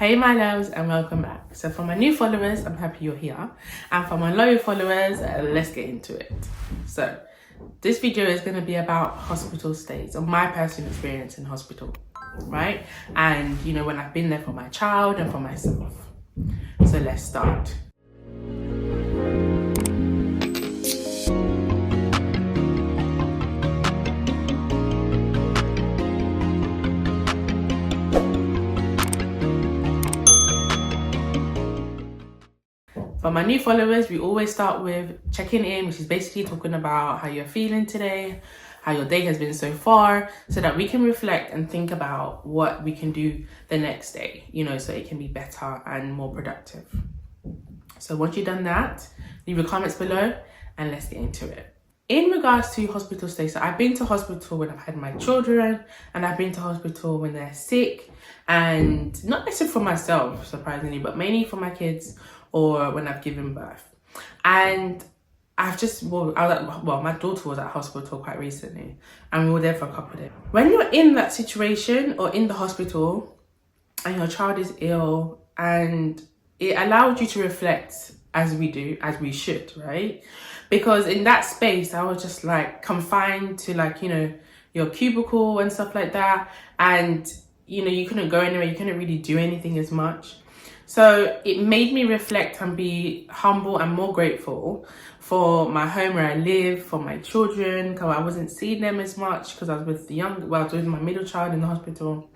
Hey my loves, and welcome back. So for my new followers, I'm happy you're here, and for my loyal followers, let's get into it. So this video is going to be about hospital stays, or my personal experience in hospital, right? And when I've been there for my child and for myself. So let's start. For my new followers, we always start with checking in, which is basically talking about how you're feeling today, how your day has been so far, so that we can reflect and think about what we can do the next day, so it can be better and more productive. So once you've done that, leave your comments below and let's get into it. In regards to hospital stays, so I've been to hospital when I've had my children, and I've been to hospital when they're sick, and not necessarily for myself, surprisingly, but mainly for my kids or when I've given birth. And my daughter was at hospital quite recently, and we were there for a couple of days. When you're in that situation or in the hospital and your child is ill, and it allows you to reflect as we should, right? Because in that space, I was just confined to your cubicle and stuff like that. And, you couldn't go anywhere, you couldn't really do anything as much. So it made me reflect and be humble and more grateful for my home where I live, for my children, because I wasn't seeing them as much because I was with I was with my middle child in the hospital.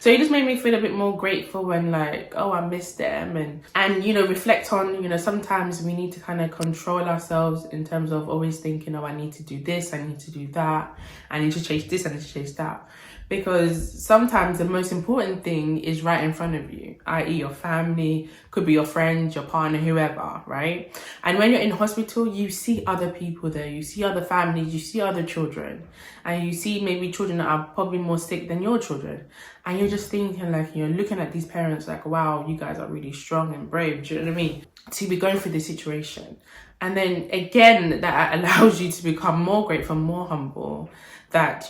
So it just made me feel a bit more grateful when I miss them and reflect on, sometimes we need to kind of control ourselves in terms of always thinking, I need to do this, I need to do that, I need to chase this, I need to chase that. Because sometimes the most important thing is right in front of you, i.e. your family, could be your friends, your partner, whoever, right? And when you're in hospital, you see other people there, you see other families, you see other children, and you see maybe children that are probably more sick than your children. And you're just thinking you're looking at these parents wow, you guys are really strong and brave, do you know what I mean? To be going through this situation. And then again, that allows you to become more grateful, more humble, that,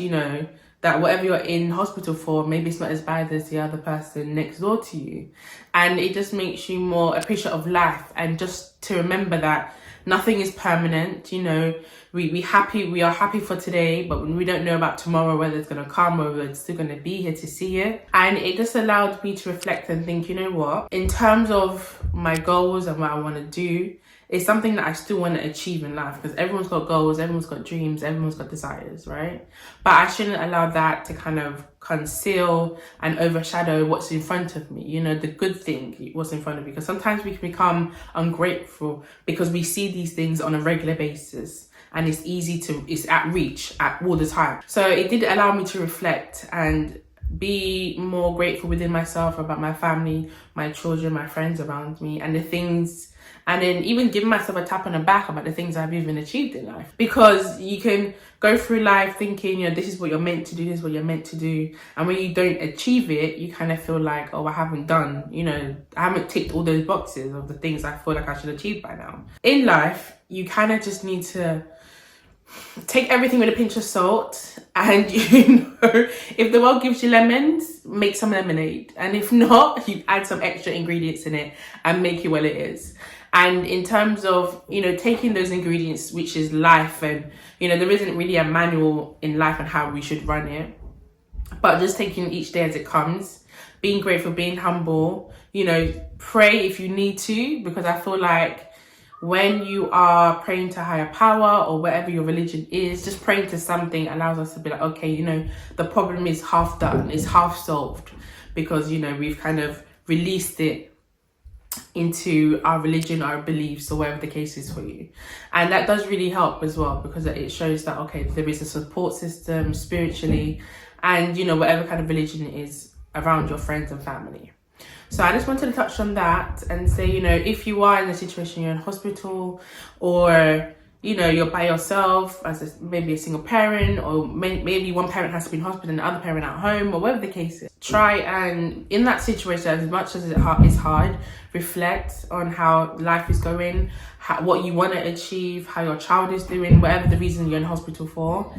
that whatever you're in hospital for, maybe it's not as bad as the other person next door to you. And it just makes you more appreciative of life, and just to remember that nothing is permanent. We are happy for today, but we don't know about tomorrow, whether it's going to come or whether it's still going to be here to see it. And it just allowed me to reflect and think, in terms of my goals and what I want to do, it's something that I still want to achieve in life, because everyone's got goals, everyone's got dreams, everyone's got desires, right? But I shouldn't allow that to kind of conceal and overshadow what's in front of me, the good thing, what's in front of me. Because sometimes we can become ungrateful because we see these things on a regular basis, and it's at reach all the time. So it did allow me to reflect and be more grateful within myself about my family, my children, my friends around me, and the things. And then even giving myself a tap on the back about the things I've even achieved in life. Because you can go through life thinking, this is what you're meant to do, this is what you're meant to do. And when you don't achieve it, you kind of feel I haven't done, I haven't ticked all those boxes of the things I feel like I should achieve by now. In life, you kind of just need to take everything with a pinch of salt. And, if the world gives you lemons, make some lemonade. And if not, you add some extra ingredients in it and make it what it is. And in terms of, taking those ingredients, which is life, and, there isn't really a manual in life on how we should run it, but just taking each day as it comes, being grateful, being humble, pray if you need to, because I feel when you are praying to higher power or whatever your religion is, just praying to something allows us to be okay, the problem is half done, it's half solved, because, we've kind of released it into our religion, our beliefs, or whatever the case is for you. And that does really help as well, because it shows that, okay, there is a support system spiritually, and, whatever kind of religion it is around your friends and family. So I just wanted to touch on that and say, if you are in a situation, you're in hospital, or, you're by yourself as maybe a single parent, or maybe one parent has to be in hospital and the other parent at home, or whatever the case is, try and, in that situation, as much as it's hard, reflect on how life is going, what you want to achieve, how your child is doing, whatever the reason you're in hospital for,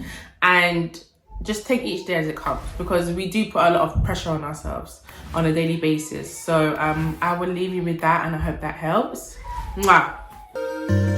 and just take each day as it comes, because we do put a lot of pressure on ourselves on a daily basis. So I will leave you with that, and I hope that helps. Mwah.